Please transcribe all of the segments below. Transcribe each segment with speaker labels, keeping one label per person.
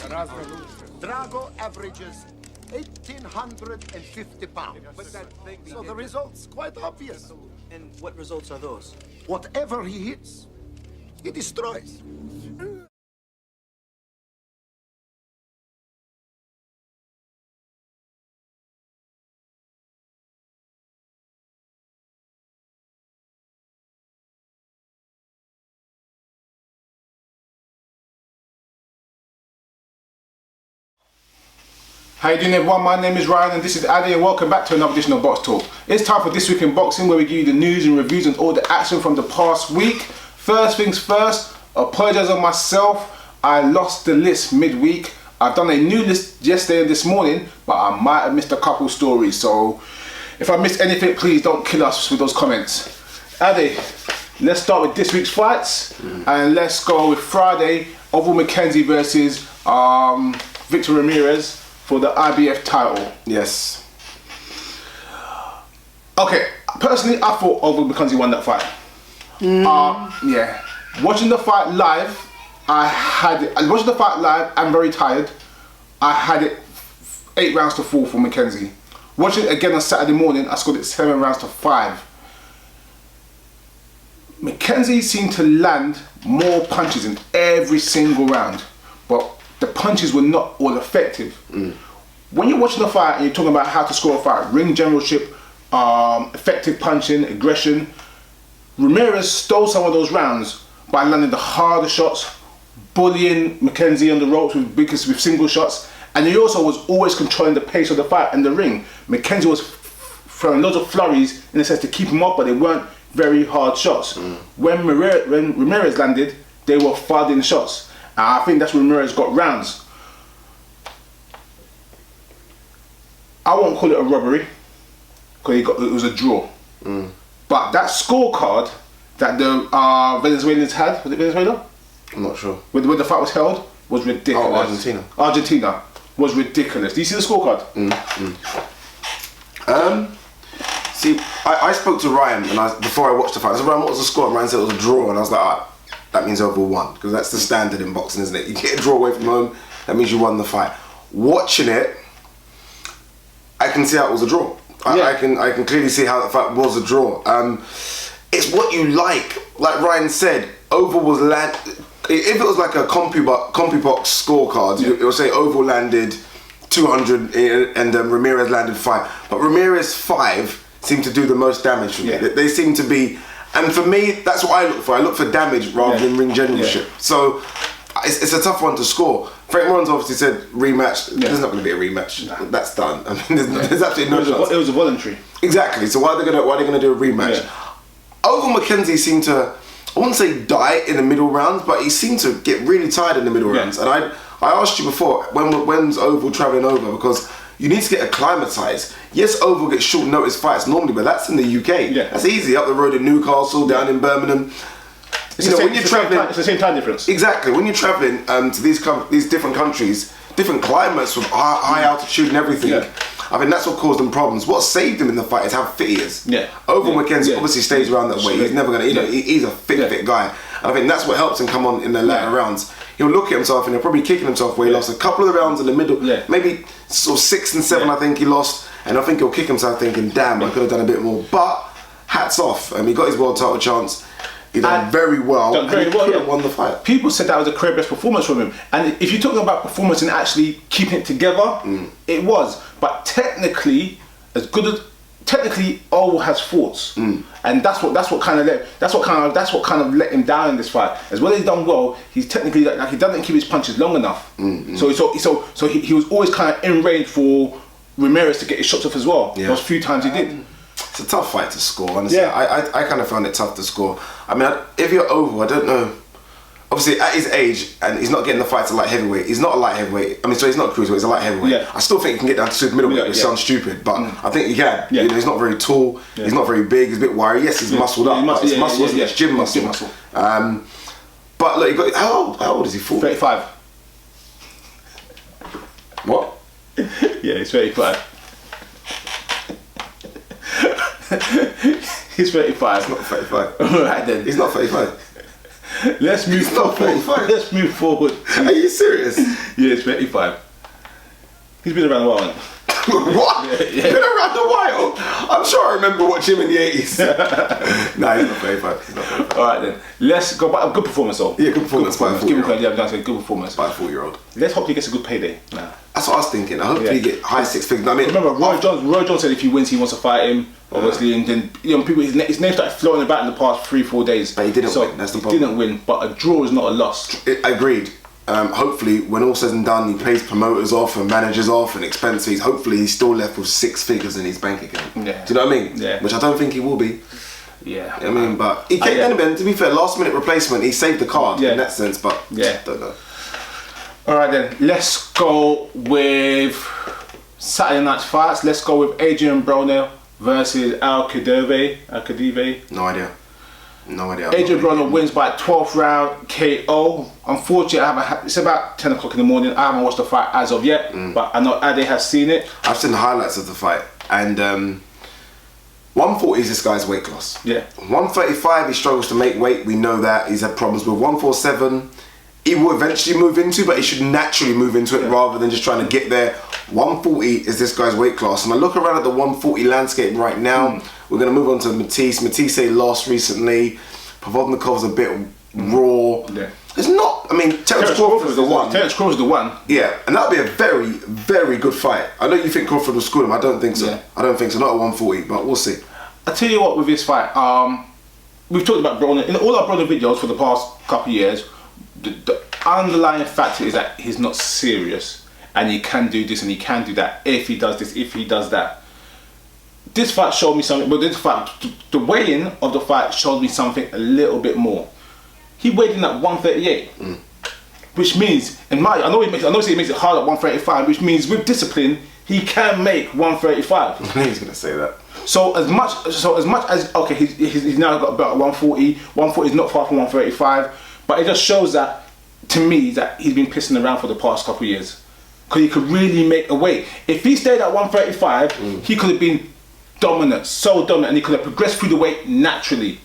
Speaker 1: Drago averages 1,850 pounds. So the result's quite obvious.
Speaker 2: And what results are those?
Speaker 1: Whatever he hits, he destroys.
Speaker 3: How you doing everyone? My name is Ryan and this is Adi and welcome back to another edition of Boxtalk. It's time for This Week in Boxing where we give you the news and reviews and all the action from the past week. First things first, apologise on myself. I lost the list midweek. I've done a new list yesterday and this morning, but I might have missed a couple stories. So if I missed anything, please don't kill us with those comments. Adi, let's start with this week's fights and let's go with Friday, Ovill Mckenzie versus Victor Ramirez for the IBF title.
Speaker 4: Yes.
Speaker 3: Okay, personally, I thought Ovill Mckenzie won that fight. Yeah. Watching the fight live, watching the fight live, I'm very tired. I had it 8 rounds to 4 for Mckenzie. Watching it again on Saturday morning, I scored it 7 rounds to 5. Mckenzie seemed to land more punches in every single round, but the punches were not all effective. When you're watching a fight and you're talking about how to score a fight, ring generalship, effective punching, aggression, Ramirez stole some of those rounds by landing the harder shots, bullying Mckenzie on the ropes with single shots, and he also was always controlling the pace of the fight and the ring. Mckenzie was throwing loads of flurries in a sense to keep him up, but they weren't very hard shots. When Ramirez landed, they were thudding shots. I think that's when Ramirez got rounds. I won't call it a robbery because it was a draw. But that scorecard that the Venezuelans had, was it Venezuela?
Speaker 4: I'm not sure.
Speaker 3: Where the fight was held was ridiculous.
Speaker 4: Oh, Argentina.
Speaker 3: Argentina was ridiculous. Do you see the scorecard?
Speaker 4: See, I spoke to Ryan and before I watched the fight. I said, Ryan, what was the score? And Ryan said it was a draw, and I was like, ah, that means Ovill won, because that's the standard in boxing, isn't it? You get a draw away from home, that means you won the fight. Watching it, I can see how it was a draw. I can clearly see how the fight was a draw. It's what you like Ryan said. Ovill was if it was like a CompuBox scorecard, it would say Ovill landed 200 and Ramirez landed 5. But Ramirez 5 seemed to do the most damage for me. They seem to be. And for me, that's what I look for. I look for damage rather than ring generalship. So it's a tough one to score. Frank Warren's obviously said rematch. There's not going to be a rematch. That's done. I mean, there's absolutely no chance.
Speaker 3: It was a voluntary.
Speaker 4: Exactly. So why are they going to do a rematch? Ovill Mckenzie seemed to, I wouldn't say die in the middle rounds, but he seemed to get really tired in the middle rounds. And I asked you before, when's Ovill travelling over? Because you need to get acclimatized. Yes, Ovill gets short notice fights normally, but that's in the UK. That's easy. Up the road in Newcastle, down in Birmingham. It's the same time difference. Exactly. When you're traveling to these different countries, different climates with high altitude and everything, I mean that's what caused them problems. What saved him in the fight is how fit he is. Ovill Mckenzie obviously stays around that weight. He's never gonna, he's a fit guy. And I think that's what helps him come on in the latter rounds. He'll look at himself and he'll probably kick himself where he lost a couple of the rounds in the middle. Maybe sort of 6 and 7 I think he lost. And I think he'll kick himself thinking, damn, I could have done a bit more. But hats off. He got his world title chance. He done very well. He could have won the fight.
Speaker 3: People said that was a career best performance from him. And if you're talking about performance and actually keeping it together, it was. But technically, Ovill has faults, and that's what kind of let him down in this fight. As well as he's done well, he's technically like he doesn't keep his punches long enough. So he was always kind of in range for Ramirez to get his shots off as well. Those few times he did.
Speaker 4: It's a tough fight to score, honestly. I kind of found it tough to score. I mean, if you're Ovill, I don't know. Obviously, at his age, and he's not getting the fights at light heavyweight. He's not a light heavyweight. I mean, so he's not a cruiserweight. He's a light heavyweight. I still think he can get down to super middleweight, which sounds stupid, but I think he can. He's not very tall. He's not very big. He's a bit wiry. Yes, he's muscled up. It's muscle, isn't it? It's gym muscle. But look, he got how old is he?
Speaker 3: 35.
Speaker 4: What?
Speaker 3: Yeah, he's 35. He's 35.
Speaker 4: He's not 35.
Speaker 3: Alright then.
Speaker 4: He's not 35.
Speaker 3: Let's move
Speaker 4: He's not
Speaker 3: forward.
Speaker 4: 35.
Speaker 3: Let's move forward.
Speaker 4: Are you serious?
Speaker 3: Yeah, it's 35. He's been around a while.
Speaker 4: What?
Speaker 3: Yeah.
Speaker 4: Been around a while. I'm sure I remember watching him in the 80s. Nah, he's not 35. He's not 35.
Speaker 3: All right then. Let's go back. Good performance though.
Speaker 4: Yeah, good performance by a
Speaker 3: Give him
Speaker 4: 4-year-old.
Speaker 3: credit. Yeah, that's a good performance.
Speaker 4: By a 4-year-old.
Speaker 3: Let's hope he gets a good payday. Nah.
Speaker 4: That's what I was thinking. I hope he get high 6 figures. I mean,
Speaker 3: Remember, Roy Jones said if he wins, he wants to fight him. Obviously, and then people, his name started floating about in the past 3-4 days.
Speaker 4: But he didn't win. That's the problem.
Speaker 3: He didn't win, but a draw is not a loss.
Speaker 4: Agreed. Hopefully, when all said and done, he pays promoters off and managers off and expense fees. Hopefully, he's still left with 6 figures in his bank account.
Speaker 3: Yeah.
Speaker 4: Do you know what I mean?
Speaker 3: Yeah.
Speaker 4: Which I don't think he will be.
Speaker 3: Yeah.
Speaker 4: I mean, but he came in, to be fair, last minute replacement. He saved the card in that sense, but don't know.
Speaker 3: All right then, let's go with Saturday night's fights. Let's go with Adrian Broner versus Al-Khadive.
Speaker 4: No idea.
Speaker 3: Adrian Broner wins by 12th round KO. Unfortunately, it's about 10 o'clock in the morning. I haven't watched the fight as of yet, but I know Ade has seen it.
Speaker 4: I've seen the highlights of the fight, and 140 is this guy's weight class.
Speaker 3: Yeah.
Speaker 4: 135, he struggles to make weight. We know that. He's had problems with 147. He will eventually move into, but he should naturally move into it rather than just trying to get there. 140 is this guy's weight class. And I look around at the 140 landscape right now. We're going to move on to Matthysse. Matthysse lost recently. Provodnikov's a bit raw.
Speaker 3: Yeah.
Speaker 4: It's not, I mean, Terence Crawford's the one.
Speaker 3: Terence Crawford's the one.
Speaker 4: Yeah, and that'll be a very, very good fight. I know you think Crawford will school him. I don't think so.
Speaker 3: Yeah.
Speaker 4: I don't think so. Not at 140, but we'll see.
Speaker 3: I tell you what, with this fight, we've talked about Broner in all our Broner videos for the past couple of years. The underlying factor is that he's not serious, and he can do this and he can do that if he does this, if he does that. This fight showed me something, but this fight, the weigh-in of the fight showed me something a little bit more. He weighed in at 138, which means, I know he makes it hard at 135, which means with discipline he can make 135.
Speaker 4: I knew he was gonna say that.
Speaker 3: So as much as okay, he's now got about 140. 140 is not far from 135. But it just shows that, to me, that he's been pissing around for the past couple of years. Because he could really make a weight. If he stayed at 135, he could have been dominant, so dominant, and he could have progressed through the weight naturally.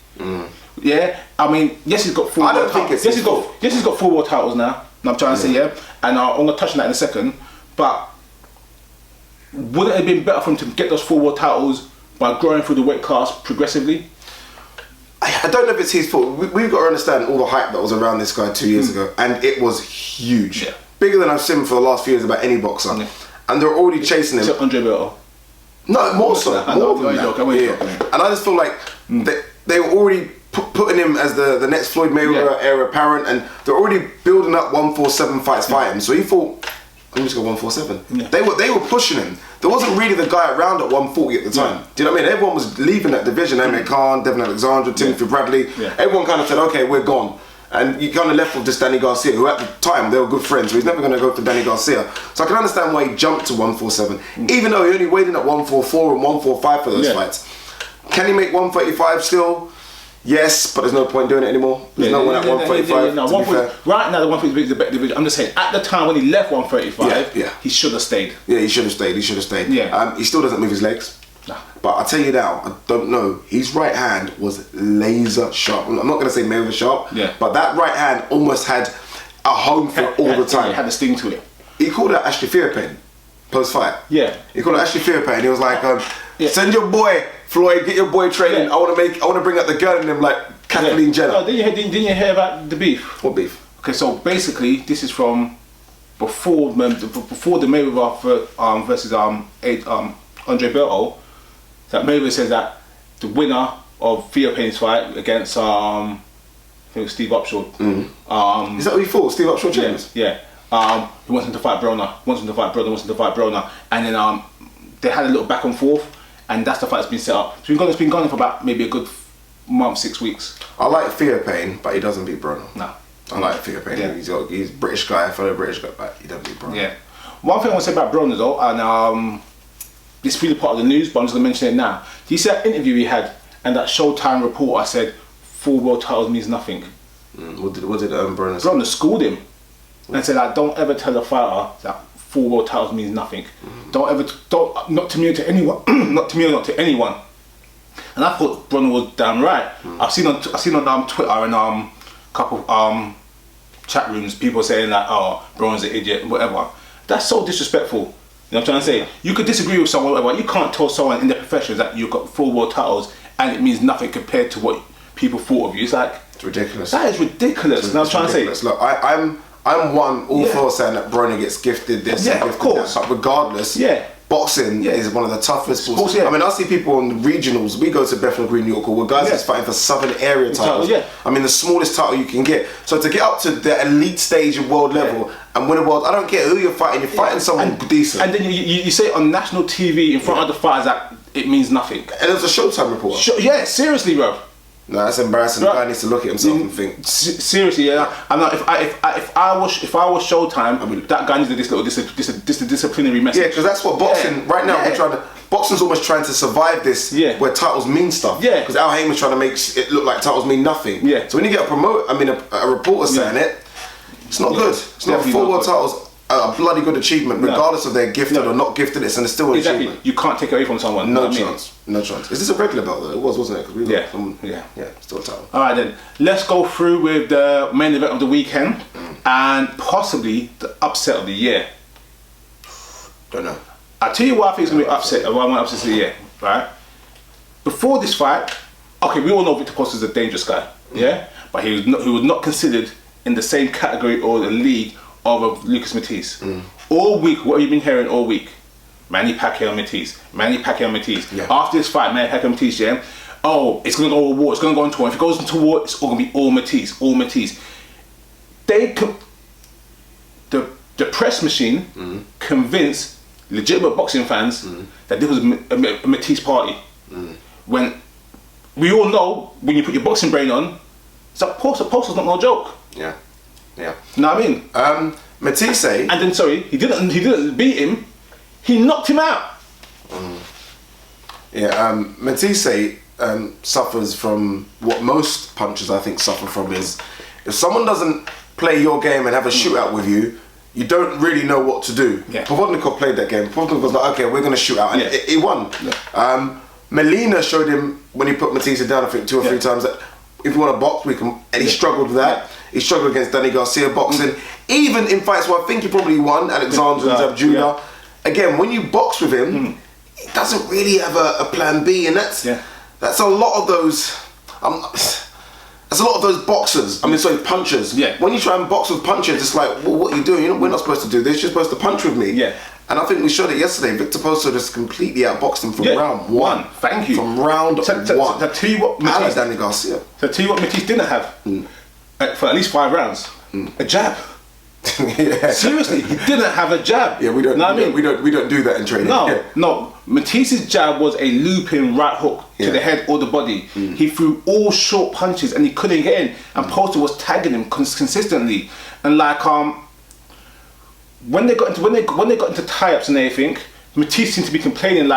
Speaker 3: Yeah? I mean, yes, he's got 4
Speaker 4: I don't
Speaker 3: world
Speaker 4: think
Speaker 3: titles.
Speaker 4: it's
Speaker 3: Yes, he's got 4 world titles now. And I'm trying to say, yeah. And I'm going to touch on that in a second. But wouldn't it have been better for him to get those 4 world titles by growing through the weight class progressively?
Speaker 4: I don't know if it's his fault. We've got to understand all the hype that was around this guy 2 years ago, and it was huge.
Speaker 3: Yeah.
Speaker 4: Bigger than I've seen for the last few years about any boxer.
Speaker 3: Yeah.
Speaker 4: And they're already chasing him.
Speaker 3: Except Andre Bello.
Speaker 4: No, more so.
Speaker 3: I know,
Speaker 4: More than
Speaker 3: I'm
Speaker 4: that.
Speaker 3: joking.
Speaker 4: Yeah. And I just feel like they were already putting him as the next Floyd Mayweather heir apparent, and they're already building up 147 fights fighting. So he thought, I'm just going 147.
Speaker 3: Yeah.
Speaker 4: They were pushing him. There wasn't really the guy around at 140 at the time.
Speaker 3: Yeah.
Speaker 4: Do you know what I mean? Everyone was leaving that division. Amir Khan, Devin Alexander, Timothy Bradley.
Speaker 3: Yeah.
Speaker 4: Everyone kind of said, okay, we're gone. And you kind of left with just Danny Garcia, who at the time, they were good friends. So he's never going to go for Danny Garcia. So I can understand why he jumped to 147. Even though he only weighed in at 144 and 145 for those fights. Can he make 135 still? Yes, but there's no point doing it anymore. There's no one at 135.
Speaker 3: No,
Speaker 4: to be fair.
Speaker 3: right now, the 135 is the better division. I'm just saying, at the time when he left 135, he should have stayed.
Speaker 4: Yeah, he should have stayed. He should have stayed.
Speaker 3: Yeah.
Speaker 4: He still doesn't move his legs.
Speaker 3: No.
Speaker 4: But I tell you now, I don't know. His right hand was laser sharp. I'm not going to say Mayweather sharp.
Speaker 3: Yeah.
Speaker 4: But that right hand almost had a home for all the time.
Speaker 3: It had a sting to it.
Speaker 4: He called it Ashley Fearpain post fight.
Speaker 3: Yeah.
Speaker 4: He called it Ashley Fearpain. He was like, send your boy Floyd, get your boy training.
Speaker 3: Yeah.
Speaker 4: I want to bring up the girl in him like Kathleen Jenner.
Speaker 3: No, didn't you hear about the beef?
Speaker 4: What beef?
Speaker 3: Okay, so basically, this is from before the Mayweather versus Andre Bello. That Mayweather says that the winner of Fearpain's fight against I think it was Steve Upshaw.
Speaker 4: Is that what you thought? Steve Upshaw James?
Speaker 3: Yeah. He wants him to fight Broner. And then they had a little back and forth, and that's the fight that's been set up. It's been going for about maybe a good month, 6 weeks.
Speaker 4: I like Fearpain, but he doesn't beat Broner.
Speaker 3: No.
Speaker 4: I like Fearpain.
Speaker 3: Yeah.
Speaker 4: He's a British guy, fellow British guy, but he doesn't beat Broner.
Speaker 3: Yeah. One thing I want to say about Broner though, and this is really part of the news, but I'm just going to mention it now. Do you see that interview he had, and that Showtime reporter said 4 world titles means nothing?
Speaker 4: What did Broner say?
Speaker 3: Broner schooled him and said, like, don't ever tell a fighter that 4 world titles means nothing. Not to me or to anyone. Not to me or not to anyone. And I thought Broner was damn right. I've seen on Twitter and couple chat rooms, people saying like, oh, Broner's an idiot, whatever. That's so disrespectful. You know what I'm trying to say? You could disagree with someone, whatever. You can't tell someone in their profession that you've got 4 world titles and it means nothing compared to what people thought of you. It's like,
Speaker 4: it's ridiculous.
Speaker 3: That is ridiculous. And I was trying to say,
Speaker 4: look, I'm one all for saying that Broner gets gifted this and gifted
Speaker 3: of course.
Speaker 4: that, but regardless, boxing is one of the toughest sports. I mean, I see people on the regionals. We go to Bethnal Green, New York, where guys is fighting for Southern area titles. I mean, the smallest title you can get. So to get up to the elite stage of world level and win a world, I don't care who you're fighting. You're fighting someone decent.
Speaker 3: And then you say it on national TV in front of the fighters that it means nothing.
Speaker 4: And it was a Showtime report.
Speaker 3: Seriously, bro.
Speaker 4: No, that's embarrassing. The guy needs to look at himself and think.
Speaker 3: Seriously, I'm not. If I was Showtime, I mean, that guy needs this disciplinary message.
Speaker 4: Yeah, because that's what boxing right now. We're trying to. Boxing's almost trying to survive this. Where titles mean stuff. Yeah. Because Al Heyman's trying to make it look like titles mean nothing. Yeah. So when you get a reporter saying it, it's not good. It's not 4 world titles. A bloody good achievement, regardless of they're gifted or not gifted. It's still an achievement.
Speaker 3: You can't take it away from someone.
Speaker 4: No chance. No chance. Is this a regular belt though? It was, wasn't it? Cause we still a title.
Speaker 3: All right then. Let's go through with the main event of the weekend and possibly the upset of the year.
Speaker 4: Don't know.
Speaker 3: I'll tell you what I think is going to be upset. One upset of the year, right? Before this fight, okay, we all know Victor Postol is a dangerous guy, but he was not considered in the same category or the league of Lucas Matthysse. All week, what have you been hearing all week? Manny Pacquiao Matthysse. Manny Pacquiao Matthysse. After this fight, Manny Pacquiao Matthysse, oh, it's going to go to war, it's going to go into war. If it goes into war, it's all going to be all Matthysse, all Matthysse. The press machine convinced legitimate boxing fans that this was a Matthysse party. When we all know, when you put your boxing brain on, it's like Postol's not no joke.
Speaker 4: Yeah.
Speaker 3: Know what I mean?
Speaker 4: Matthysse,
Speaker 3: and then he didn't beat him. He knocked him out.
Speaker 4: Matthysse suffers from what most punchers I think suffer from is if someone doesn't play your game and have a shootout with you, you don't really know what to do. Provodnikov played that game. Provodnikov was like, okay, we're going to shoot out, and he won. Melina showed him when he put Matthysse down, I think 2 or 3 times, that if you want to box, we can. And he struggled with that. He struggled against Danny Garcia boxing. Even in fights where I think he probably won, Alexander and Jr. Again, when you box with him, he doesn't really have a plan B, and that's a lot of those. That's a lot of those boxers. I mean, sorry, punchers. When you try and box with punchers, it's like, well, what are you doing? We're not supposed to do this. You're supposed to punch with me. And I think we showed it yesterday. Victor Postol just completely outboxed him from round one.
Speaker 3: Thank you.
Speaker 4: From round one.
Speaker 3: To tell you what, Matthysse,
Speaker 4: Danny Garcia.
Speaker 3: To tell you what, Matthysse didn't have for at least 5 rounds. A jab. Seriously, he didn't have a jab.
Speaker 4: We don't. Know what I mean? We don't do that in training.
Speaker 3: No. Mathisse's jab was a looping right hook to the head or the body. He threw all short punches and he couldn't get in. And Postol was tagging him consistently. And like when they got into tie-ups and everything, Matthysse seemed to be complaining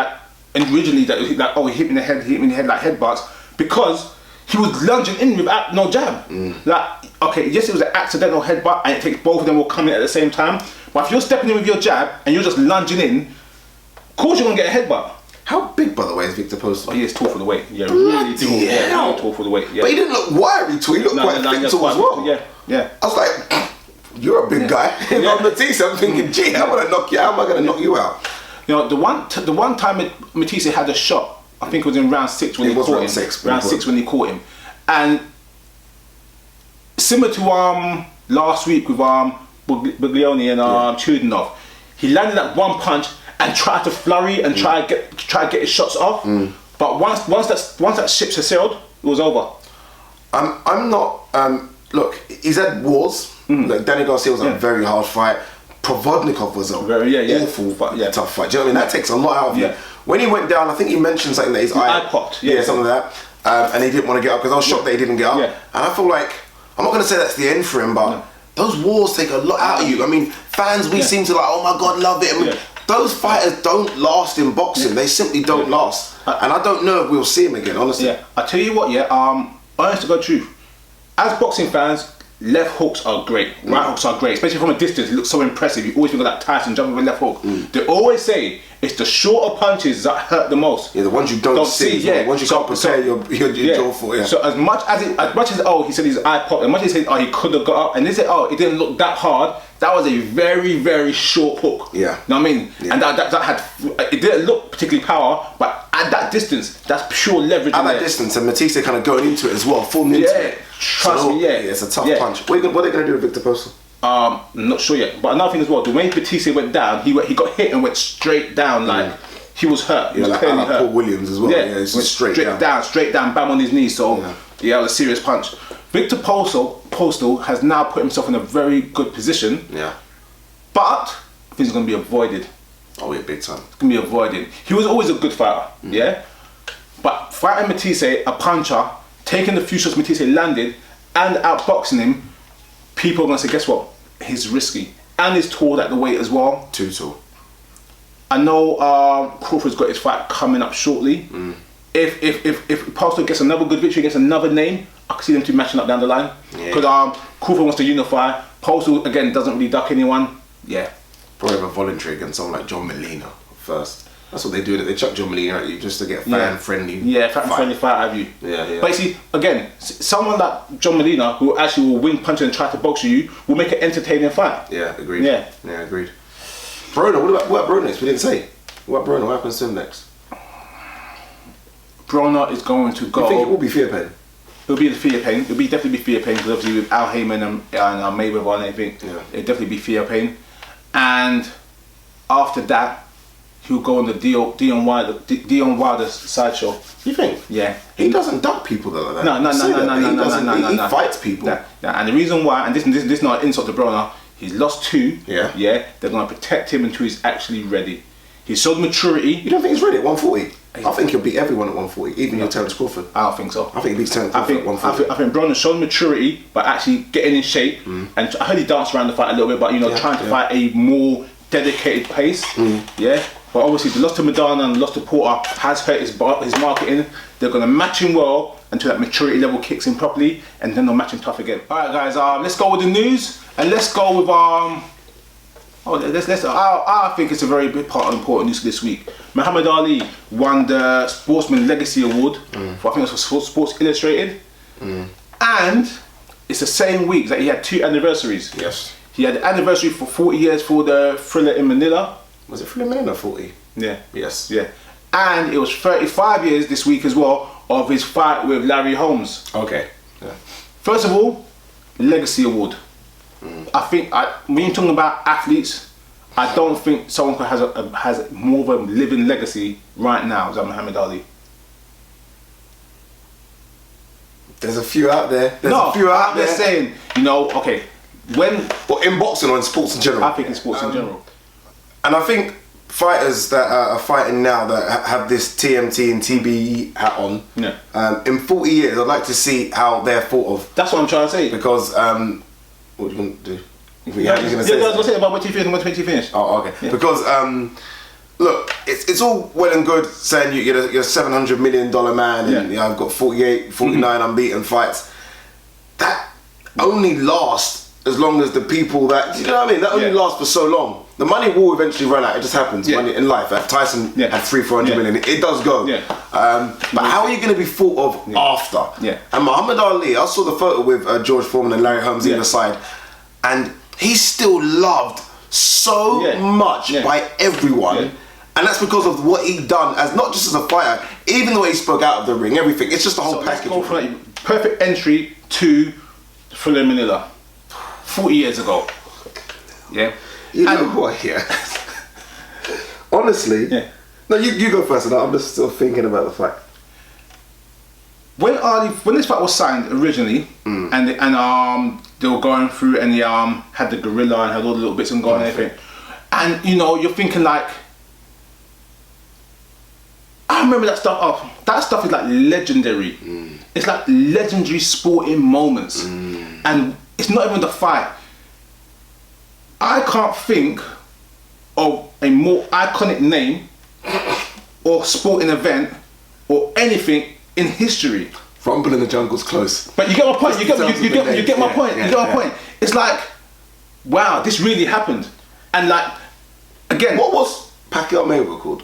Speaker 3: originally that he hit me in the head like headbutts, because he was lunging in without no jab. Yes, it was an accidental headbutt and it takes both of them will come in at the same time. But if you're stepping in with your jab and you're just lunging in, of course you're gonna get a headbutt.
Speaker 4: How big, by the way, is Victor Postol?
Speaker 3: Oh, he is tall for the weight. Really tall for the weight.
Speaker 4: But he didn't look wiry tall. He looked quite fit tall as well. I was like, you're a big guy. I'm Matthysse. I'm thinking, gee, how am I gonna knock you out?
Speaker 3: You know, the one time Matthysse had a shot, I think it was in round 6 when he caught him. Round 6 when he caught him, and similar to last week with Buglioni and Chudinov, he landed that one punch and tried to flurry and try to get his shots off. But once that ship has sailed, it was over.
Speaker 4: I'm not. Look, he's had wars. Like Danny Garcia was a very hard fight. Provodnikov was a awful tough fight. Do you know what I mean? That takes a lot out of you. When he went down, I think he mentioned something that his eye
Speaker 3: popped.
Speaker 4: Something like that. And he didn't want to get up because I was shocked that he didn't get up. And I feel like, I'm not going to say that's the end for him, but those wars take a lot out of you. I mean, fans, we seem to like, oh my God, love it. I mean, those fighters don't last in boxing. They simply don't last. And I don't know if we'll see him again, honestly.
Speaker 3: I tell you what, honest to God truth, as boxing fans, left hooks are great, right hooks are great, especially from a distance. It looks so impressive. You always think of that Tyson jumping with a left hook. They always say it's the shorter punches that hurt the most.
Speaker 4: Yeah, the ones you don't see. Yeah, the ones you can't prepare your jaw for. Yeah.
Speaker 3: So as much as he said his eye popped, as much as he said he could have got up, and they said it didn't look that hard. That was a very, very short hook.
Speaker 4: Yeah.
Speaker 3: You know what I mean? Yeah. And that had, it didn't look particularly power, but at that distance, that's pure leverage.
Speaker 4: At that distance, and Matthysse kind of going into it as well, falling into it.
Speaker 3: Trust me,
Speaker 4: it's a tough punch. What are they going to do with Victor Postal?
Speaker 3: I'm not sure yet. But another thing as well, the way Matthysse went down, he got hit and went straight down, like he was hurt. He was clearly hurt.
Speaker 4: Paul Williams as well. Yeah, it's
Speaker 3: went
Speaker 4: straight
Speaker 3: down, bam on his knee. So yeah, it was a serious punch. Victor Postal has now put himself in a very good position.
Speaker 4: Yeah.
Speaker 3: But I think it's going to be avoided.
Speaker 4: Oh yeah, big time.
Speaker 3: It's going to be avoided. He was always a good fighter, yeah? But fighting Matthysse, a puncher, taking the few shots Matthysse landed and outboxing him, people are going to say, guess what? He's risky. And he's tall at the weight as well.
Speaker 4: Too tall.
Speaker 3: I know Crawford's got his fight coming up shortly. If Postal gets another good victory against another name, I can see them two matching up down the line. Because Crawford wants to unify. Postal, again, doesn't really duck anyone. Yeah.
Speaker 4: Probably have a voluntary against someone like John Molina first. That's what they do. They chuck John Molina at you just to get fan-friendly.
Speaker 3: Yeah, fan-friendly fight out of you.
Speaker 4: Yeah.
Speaker 3: But you see, again, someone like John Molina, who actually will wing punch and try to box you, will make an entertaining fight.
Speaker 4: Yeah, agreed.
Speaker 3: Yeah,
Speaker 4: agreed. Broner, what about Broner next? We didn't say. What about Broner? What happens to him next?
Speaker 3: Broner is going to go.
Speaker 4: I think it will be Fear Pain.
Speaker 3: It'll be the Fear Pain. It'll definitely be Fear Pain, because obviously with Al Heyman and Mayweather and everything, it'll definitely be Fear Pain. And after that, he'll go on the Dion Wilder's sideshow.
Speaker 4: You think?
Speaker 3: Yeah.
Speaker 4: He doesn't duck people though like that.
Speaker 3: No.
Speaker 4: He fights people.
Speaker 3: And the reason why, and this is not an insult to Broner, he's lost 2.
Speaker 4: Yeah.
Speaker 3: They're going to protect him until he's actually ready. He showed maturity.
Speaker 4: You don't think he's ready at 140? I think he'll beat everyone at 140, even your Terence Crawford.
Speaker 3: I don't think so.
Speaker 4: I think he beats Terence Crawford at 140.
Speaker 3: I think Broner showed maturity by actually getting in shape. And I heard he danced around the fight a little bit, but trying to fight a more dedicated pace. Yeah. But obviously the loss to Madonna and the loss to Porter has hurt his marketing. They're going to match him well until that maturity level kicks in properly, and then they'll match him tough again. All right, guys. Let's go with the news, and let's go with I think it's a very big part of important news this week. Muhammad Ali won the Sportsman Legacy Award for, I think it was for Sports Illustrated, and it's the same week that he had 2 anniversaries.
Speaker 4: Yes.
Speaker 3: He had the anniversary for 40 years for the Thriller in Manila.
Speaker 4: Was it Thriller in Manila 40?
Speaker 3: Yeah.
Speaker 4: Yes.
Speaker 3: Yeah. And it was 35 years this week as well of his fight with Larry Holmes.
Speaker 4: Okay. Yeah.
Speaker 3: First of all, Legacy Award. I think when you're talking about athletes, I don't think someone has more of a living legacy right now than Muhammad Ali.
Speaker 4: There's a few out there.
Speaker 3: I'm just saying, okay,
Speaker 4: But in boxing or in sports in general?
Speaker 3: I think in sports in general.
Speaker 4: And I think fighters that are fighting now that have this TMT and TBE hat on, in 40 years, I'd like to see how they're thought of.
Speaker 3: That's what I'm trying to say.
Speaker 4: Because, what are you going to do?
Speaker 3: I was going to say about when you finish.
Speaker 4: Oh, okay. Yeah. Because, look, it's all well and good saying you're a $700 million man and I've got 48, 49 unbeaten fights. That only lasts as long as the people that, you know what I mean? That only lasts for so long. The money will eventually run out. It just happens. Money in life. Tyson had 300-400 million. It does go. But how are you going to be thought of after? And Muhammad Ali, I saw the photo with George Foreman and Larry Holmes either side, and he's still loved so much by everyone. And that's because of what he done as not just as a fighter, even the way he spoke out of the ring, everything. It's just the whole package.
Speaker 3: Let's go for perfect entry to Thriller in Manila 40 years ago. Yeah.
Speaker 4: You know what? Yeah. Honestly. Yeah. No, you go first. I'm just still thinking about the fight.
Speaker 3: When this fight was signed originally, and they were going through, and he had the gorilla and had all the little bits and going and everything, and you're thinking like, I remember that stuff. That stuff is like legendary. It's like legendary sporting moments, and it's not even the fight. I can't think of a more iconic name or sporting event or anything in history
Speaker 4: Rumble in the Jungle's close.
Speaker 3: But you get my point. You get my point. You get my point. It's like, wow, this really happened. And like, again,
Speaker 4: What was Pacquiao Mayweather called?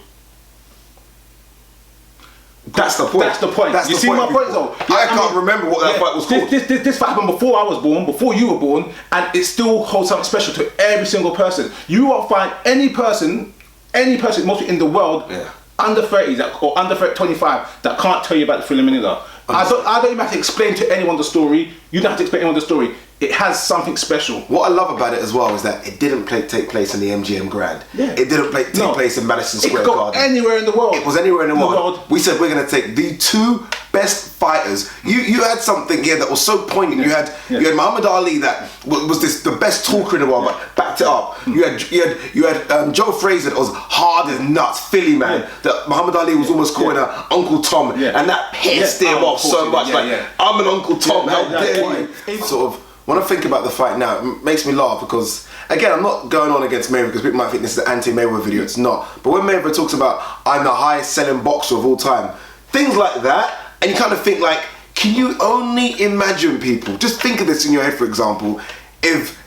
Speaker 4: That's the point.
Speaker 3: That's the point.
Speaker 4: That's
Speaker 3: you
Speaker 4: the
Speaker 3: see
Speaker 4: point,
Speaker 3: my point
Speaker 4: people.
Speaker 3: though?
Speaker 4: I can't remember what that fight was called.
Speaker 3: This fight happened before I was born, before you were born, and it still holds something special to every single person. You won't find any person, mostly in the world, under 30 or under 25 that can't tell you about the Thriller Manila. I don't even have to explain to anyone the story. You don't have to explain anyone the story. It has something special.
Speaker 4: What I love about it as well is that it didn't take place in the MGM Grand.
Speaker 3: Yeah.
Speaker 4: It didn't take place in Madison Square
Speaker 3: It could go
Speaker 4: Garden.
Speaker 3: anywhere in the world.
Speaker 4: It was anywhere in the world. We said we're going to take the two best fighters. You had something here that was so poignant. You had Muhammad Ali that was the best talker in the world, but backed it up. You had Joe Frazier that was hard as nuts, Philly man. That Muhammad Ali was almost calling her Uncle Tom, and that pissed him off so much. I'm an Uncle Tom. How dare you? Sort of. When I think about the fight now, it makes me laugh because, again, I'm not going on against Mayweather because people might think this is an anti-Mayweather video. It's not. But when Mayweather talks about, I'm the highest selling boxer of all time, things like that, and you kind of think like, can you only imagine people? Just think of this in your head, for example, if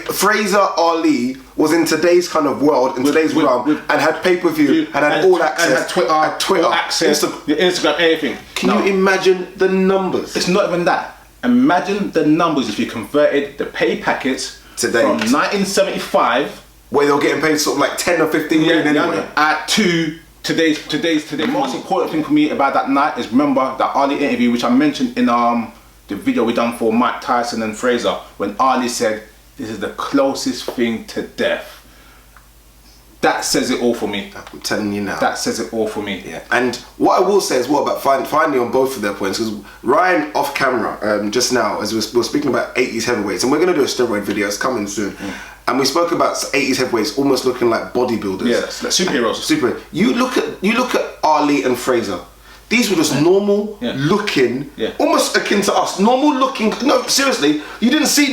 Speaker 4: Fraser Ali was in today's kind of world, in today's realm, and had pay-per-view, and had all access,
Speaker 3: and had Twitter, access, Instagram, everything.
Speaker 4: Can you imagine the numbers?
Speaker 3: It's not even that. Imagine the numbers if you converted the pay packets
Speaker 4: today
Speaker 3: from 1975,
Speaker 4: where they were getting paid sort of like 10 or 15 million anyway,
Speaker 3: to today's. The most important thing for me about that night is remember that Ali interview, which I mentioned in the video we done for Mike Tyson and Fraser, when Ali said, "This is the closest thing to death." That says it all for me.
Speaker 4: I'm telling you now.
Speaker 3: That says it all for me.
Speaker 4: Yeah. And what I will say as well about finally on both of their points, because Ryan off camera just now, as we were speaking about 80s heavyweights, and we're going to do a steroid video, it's coming soon. And we spoke about 80s heavyweights almost looking like bodybuilders.
Speaker 3: Yeah, like superheroes.
Speaker 4: You look at Ali and Fraser. These were just normal looking, almost akin to us. Normal looking. No, seriously, you didn't see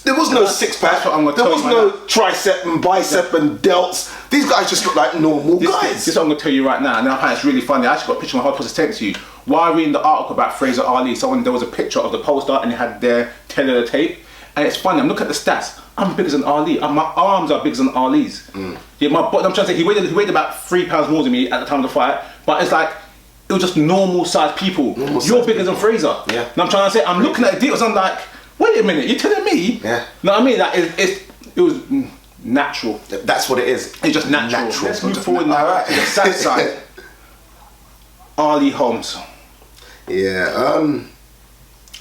Speaker 4: there was no six pack. There was no tricep and bicep and delts. These guys just look like normal guys.
Speaker 3: This is what I'm going to tell you right now. And I find it's really funny. I actually got a picture of my hard to text to you. While reading the article about Fraser Ali, there was a picture of the poster and it had their tailor tape. And it's funny, I'm looking at the stats. I'm bigger than Ali. My arms are bigger than Ali's. Yeah, I'm trying to say he weighed about 3 pounds more than me at the time of the fight. But it's like, it was just normal sized people. You're bigger than Fraser.
Speaker 4: Yeah.
Speaker 3: And I'm trying to say, I'm looking at the deals, I'm like, wait a minute, you're telling me?
Speaker 4: Yeah.
Speaker 3: No, I mean, it was natural.
Speaker 4: That's what it is.
Speaker 3: It's just natural. Let's move forward now to the sad side. Ali Holmes.
Speaker 4: Yeah.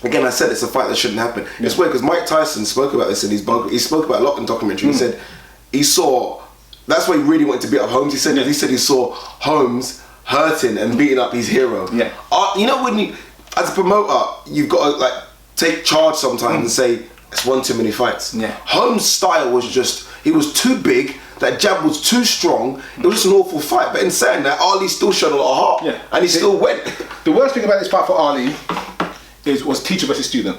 Speaker 4: Again, I said it's a fight that shouldn't happen. It's weird because Mike Tyson spoke about this in his book. He spoke about a lot in the documentary. He said he saw. That's why he really wanted to beat up Holmes. He said he saw Holmes hurting and beating up his hero.
Speaker 3: Yeah.
Speaker 4: You know when you, as a promoter, you've got to like take charge sometimes and say it's one too many fights.
Speaker 3: Yeah.
Speaker 4: Holmes' style was just, he was too big. That jab was too strong. It was just an awful fight. But in saying that, Ali still showed a lot of heart.
Speaker 3: Yeah.
Speaker 4: And he still went.
Speaker 3: The worst thing about this fight for Ali was teacher versus student.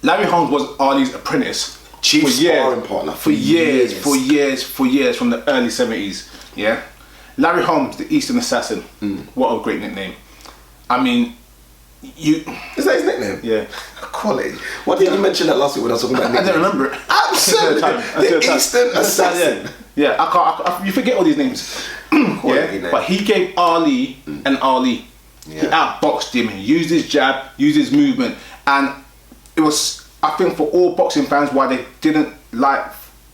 Speaker 3: Larry Holmes was Ali's apprentice.
Speaker 4: Chief sparring partner.
Speaker 3: For years, from the early 70s. Yeah. Larry Holmes, the Eastern Assassin. What a great nickname. I mean,
Speaker 4: is that his nickname?
Speaker 3: Yeah.
Speaker 4: Quality. Why didn't you mention that last week when I was talking about nicknames?
Speaker 3: I don't remember it.
Speaker 4: Absolutely. The Eastern Assassin.
Speaker 3: Yeah, I you forget all these names. But he gave Ali an Ali. He outboxed him, he used his jab, used his movement, and it was, I think, for all boxing fans why they didn't like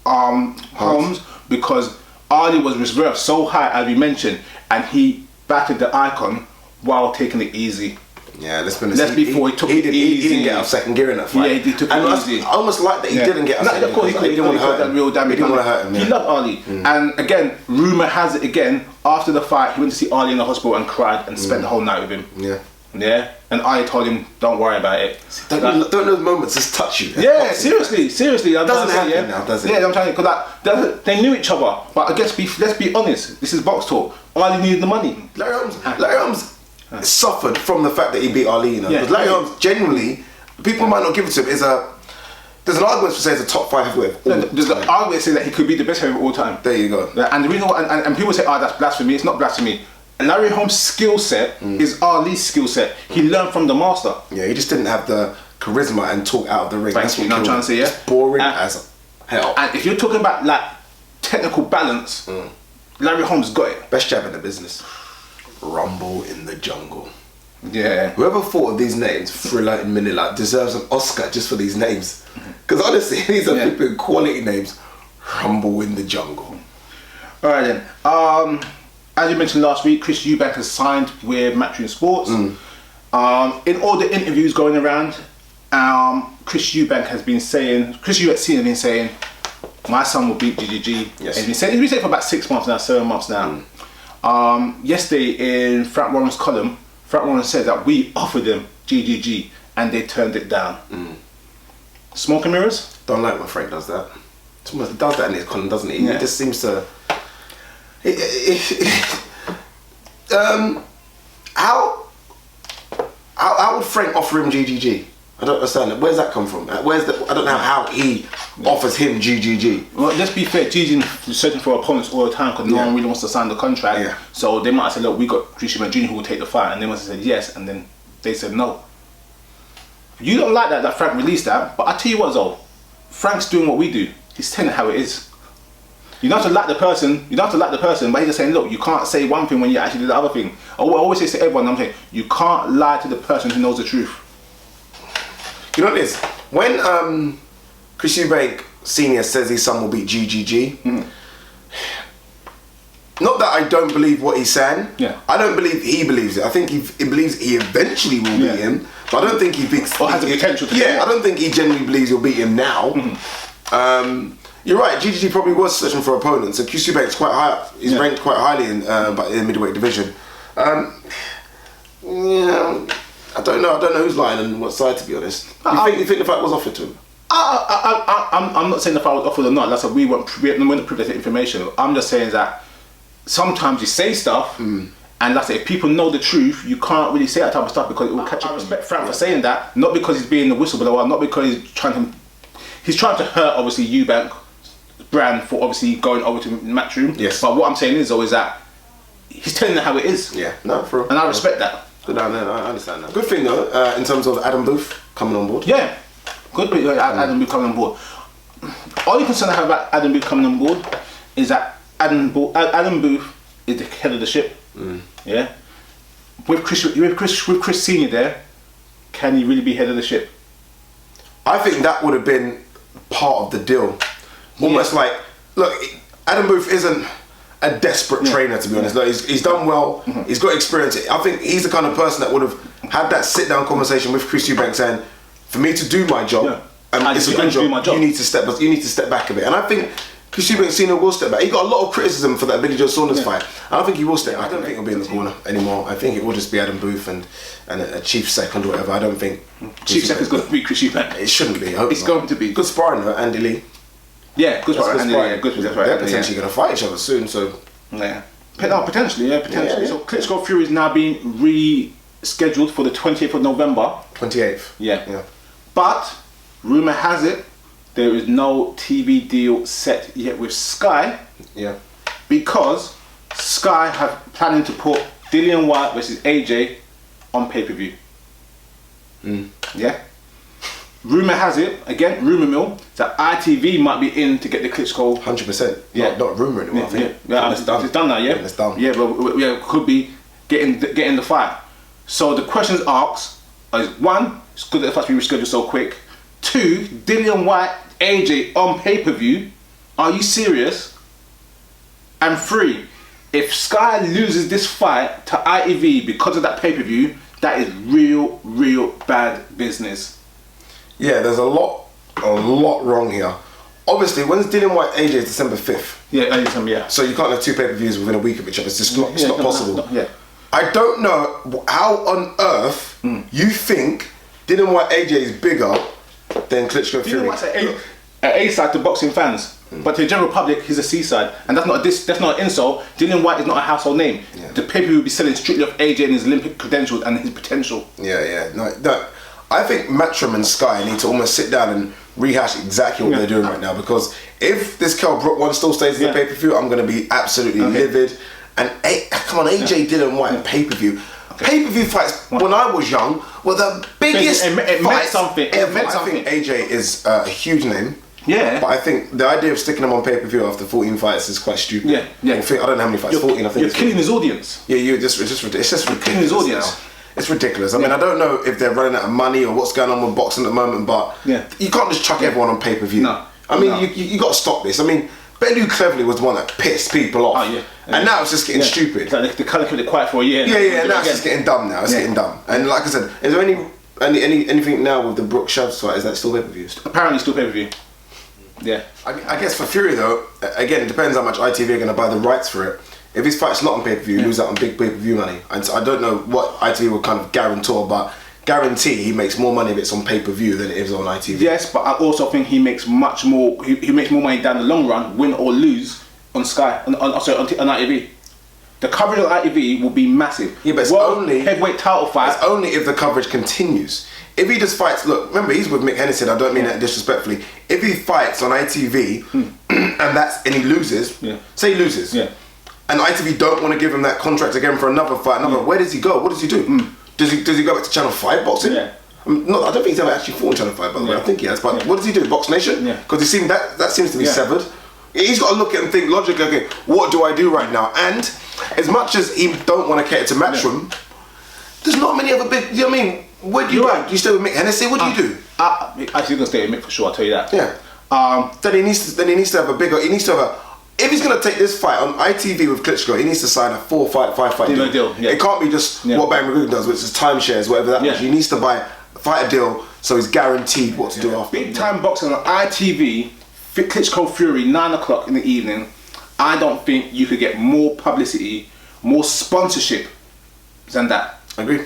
Speaker 3: Holmes, because Ali was reserved so high, as we mentioned, and he battered the icon while taking it easy.
Speaker 4: Yeah, let's be
Speaker 3: honest. He took it easy.
Speaker 4: He didn't get out second gear in that fight.
Speaker 3: Yeah, he took it easy.
Speaker 4: I almost like that he didn't get out second gear.
Speaker 3: Of course, he didn't want to hurt him. He didn't want to hurt him. He loved Ali. And again, rumour has it again, after the fight, he went to see Ali in the hospital and cried and spent the whole night with him.
Speaker 4: Yeah.
Speaker 3: Yeah, and I told him, don't worry about it.
Speaker 4: Don't those moments just touch you?
Speaker 3: Yeah, seriously.
Speaker 4: It doesn't happen now, does it?
Speaker 3: Yeah, I'm telling you, because they knew each other. But I guess let's be honest, this is Boxtalk. Ali needed the money.
Speaker 4: Larry Holmes suffered from the fact that he beat Ali, you know. Because Larry Holmes, genuinely, people might not give it to him, there's an argument to say it's a top 5 heavyweight.
Speaker 3: There's an argument to say that he could be the best heavyweight of all time.
Speaker 4: There you go.
Speaker 3: And the reason why, and people say, that's blasphemy. It's not blasphemy. Larry Holmes' skill set is Ali's skill set. He learned from the master.
Speaker 4: Yeah, he just didn't have the charisma and talk out of the ring.
Speaker 3: That's what I'm trying to say, yeah?
Speaker 4: It's boring as hell.
Speaker 3: And if you're talking about like technical balance, Larry Holmes got it.
Speaker 4: Best jab in the business. Rumble in the Jungle.
Speaker 3: Yeah.
Speaker 4: Whoever thought of these names, Thriller in Manila, deserves an Oscar just for these names. Because honestly, these are flipping quality names. Rumble in the Jungle.
Speaker 3: Alright then. As you mentioned last week, Chris Eubank has signed with Matchroom Sports. In all the interviews going around, Chris Eubank has been saying, Chris Eubank has been saying, my son will beat GGG.
Speaker 4: Yes.
Speaker 3: He's been saying it for about 6 months now, 7 months now. Yesterday in Frank Warren's column, Frank Warren said that we offered them GGG and they turned it down. Smoke and mirrors?
Speaker 4: Don't like when Frank does that. He does that in his column, doesn't he?
Speaker 3: Yeah.
Speaker 4: He just seems to... How would Frank offer him GGG? I don't understand it. Where's that come from? I don't know how he offers him GGG.
Speaker 3: Well, let's be fair, GGG is searching for opponents all the time because no one really wants to sign the contract.
Speaker 4: Yeah.
Speaker 3: So they might have said, look, we got Chris Eubank Jr. who will take the fight, and they must have said yes, and then they said no. You don't like that Frank released that, but I tell you what though, Frank's doing what we do. He's telling it how it is. You don't have to like the person, but he's just saying, look, you can't say one thing when you actually do the other thing. I always say to everyone, I'm saying, you can't lie to the person who knows the truth.
Speaker 4: You know what it is? When Chris Eubank Sr. says his son will beat GGG, not that I don't believe what he's saying.
Speaker 3: Yeah.
Speaker 4: I don't believe he believes it. I think he believes he eventually will beat him, but I don't think he thinks...
Speaker 3: Or has the potential to.
Speaker 4: Yeah, I don't think he genuinely believes he'll beat him now. You're right, GGG probably was searching for opponents, so Chris Eubank's quite high up. He's ranked quite highly in the middleweight division. I don't know who's lying on what side, to be honest. You think the fight was offered to him?
Speaker 3: I'm not saying the fight was offered or not. That's what we weren't privy to information. I'm just saying that sometimes you say stuff, and that's it. If people know the truth, you can't really say that type of stuff because it will catch up. I respect Frank for saying that, not because he's being the whistleblower, not because he's trying to hurt obviously Eubank brand for obviously going over to Matchroom.
Speaker 4: Yes.
Speaker 3: But what I'm saying is though is that he's telling them how it is.
Speaker 4: Yeah. No, for real.
Speaker 3: And I respect that.
Speaker 4: Good down there, I understand that. Good thing though, in terms of Adam Booth coming on board.
Speaker 3: Yeah. Good bit Adam Booth coming on board. Only concern I have about Adam Booth coming on board is that Adam Booth is the head of the ship. Yeah. With Chris Senior there, can he really be head of the ship?
Speaker 4: I think that would have been part of the deal. Almost like, look, Adam Booth isn't a desperate trainer, to be honest. Like, he's done well, he's got experience. I think he's the kind of person that would have had that sit down conversation with Chris Eubank saying, for me to do my job, and it's a good job, you need to step back a bit. And I think Chris Eubank Sr. will step back. He got a lot of criticism for that Billy Joe Saunders fight. And I think he will step back. I don't think he'll be in the corner anymore. I think it will just be Adam Booth and a chief second or whatever. I don't think
Speaker 3: Chief second's going to be Chris Eubank.
Speaker 4: It shouldn't be. I hope
Speaker 3: It's
Speaker 4: not.
Speaker 3: going to be.
Speaker 4: Good sparring though, Andy Lee.
Speaker 3: Yeah, good sparring. Andy Lee, yeah, good
Speaker 4: They're
Speaker 3: sparring.
Speaker 4: potentially going to fight each other soon, so...
Speaker 3: Yeah. Potentially.
Speaker 4: Yeah.
Speaker 3: So Klitschko Fury is now being rescheduled for the 28th of November.
Speaker 4: 28th.
Speaker 3: Yeah. But, rumour has it, there is no TV deal set yet with Sky.
Speaker 4: Yeah.
Speaker 3: Because Sky have planning to put Dillian White versus AJ on pay-per-view. Yeah. Rumour has it, again, rumour mill, that ITV might be in to get the Klitschko.
Speaker 4: 100%.
Speaker 3: Yeah.
Speaker 4: Not rumour anymore, I think. It's done.
Speaker 3: It's done now, yeah?
Speaker 4: It's done.
Speaker 3: Yeah, but could be getting the fight. So the questions asked is, one, it's good that the fight's been rescheduled so quick. Two, Dillian White, AJ on pay-per-view. Are you serious? And three, if Sky loses this fight to ITV because of that pay-per-view, that is real bad business.
Speaker 4: Yeah, there's a lot wrong here. Obviously, when's Dillian White AJ is December 5th.
Speaker 3: Yeah.
Speaker 4: So you can't have two pay-per-views within a week of each other. It's just not, not possible.
Speaker 3: Yeah.
Speaker 4: I don't know how on earth you think Dillian White AJ is bigger than Klitschko Fury.
Speaker 3: Dillian White's an A-side to boxing fans. But to the general public, he's a C-side. And that's not an insult. Dillian White is not a household name.
Speaker 4: Yeah.
Speaker 3: The pay-per-view will be selling strictly off AJ and his Olympic credentials and his potential.
Speaker 4: Yeah. No. I think Matchroom and Sky need to almost sit down and rehash exactly what they're doing right now, because if this Kell Brook one still stays in the pay-per-view, I'm going to be absolutely livid. And come on, AJ Dillon White pay-per-view. Pay-per-view fights when I was young were the biggest
Speaker 3: it meant
Speaker 4: fights
Speaker 3: something.
Speaker 4: ever.
Speaker 3: It meant
Speaker 4: I
Speaker 3: something.
Speaker 4: think AJ is a huge name.
Speaker 3: Yeah.
Speaker 4: But I think the idea of sticking him on pay-per-view after 14 fights is quite stupid.
Speaker 3: Yeah, yeah.
Speaker 4: I don't know how many fights. 14, I think.
Speaker 3: You're killing his audience.
Speaker 4: Yeah, it's just ridiculous.
Speaker 3: Killing his audience.
Speaker 4: Now. It's ridiculous. I mean, I don't know if they're running out of money or what's going on with boxing at the moment, but you can't just chuck everyone on pay-per-view.
Speaker 3: No.
Speaker 4: I mean, you got to stop this. I mean, Bendu Cleverly was the one that pissed people off.
Speaker 3: Oh, yeah.
Speaker 4: And now it's just getting stupid.
Speaker 3: It's like they kind of kept it quiet for a year.
Speaker 4: Yeah, and now it's just getting dumb now. It's getting dumb. And like I said, is there anything now with the Brook Shavs fight? Is that still pay-per-view?
Speaker 3: Apparently still pay-per-view. Yeah.
Speaker 4: I guess for Fury though, again, it depends how much ITV are going to buy the rights for it. If his fight's not on pay-per-view, you lose out on big pay-per-view money. And I don't know what ITV will kind of guarantee he makes more money if it's on pay-per-view than it is on ITV.
Speaker 3: Yes, but I also think he makes much more. He makes more money down the long run, win or lose, on Sky, on ITV. The coverage on ITV will be massive.
Speaker 4: Yeah, but it's
Speaker 3: World
Speaker 4: only
Speaker 3: heavyweight title fight.
Speaker 4: It's only if the coverage continues. If he just fights, look, remember he's with Mckenzie. I don't mean that disrespectfully. If he fights on ITV and he loses, say he loses, and ITV don't want to give him that contract again for another fight, where does he go? What does he do? Does he go back to Channel 5 boxing?
Speaker 3: Yeah.
Speaker 4: I don't think he's ever actually fought on Channel 5, by the way. I think he has, but what does he do? Box Nation? Because he seems that seems to be severed. He's got to look at it and think logically, okay, what do I do right now? And as much as he don't want to cater to Matchroom, there's not many other big, you know what I mean? Where do you go? Do you stay with Mick Hennessy? What do you do?
Speaker 3: Actually, gonna stay with Mick for sure. I'll tell you that.
Speaker 4: Yeah. Then he needs to have a bigger. He needs to have a. If he's gonna take this fight on ITV with Klitschko, he needs to sign a 5 fight deal.
Speaker 3: Yeah.
Speaker 4: It can't be just what Bang McGregor does, which is timeshares, whatever that is. He needs to fight a deal so he's guaranteed what to do after.
Speaker 3: Big time boxing on ITV, Klitschko Fury, 9 o'clock in the evening. I don't think you could get more publicity, more sponsorship than that.
Speaker 4: Agreed.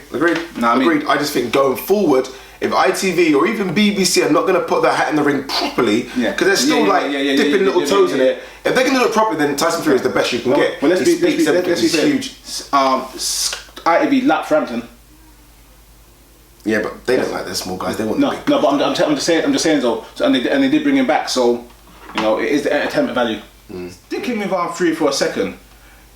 Speaker 3: Nah,
Speaker 4: Agreed. I just think going forward, if ITV or even BBC are not going to put their hat in the ring properly, because they're still dipping little toes in it. If they're going to do it properly, then Tyson Fury is the best you can get.
Speaker 3: Well, let's be
Speaker 4: huge.
Speaker 3: ITV Lapframpton.
Speaker 4: Yeah, but they don't like their small guys. They want the big
Speaker 3: guys. But I'm just saying though. So, and they did bring him back. So it is the entertainment value. Sticking with Fury for a second.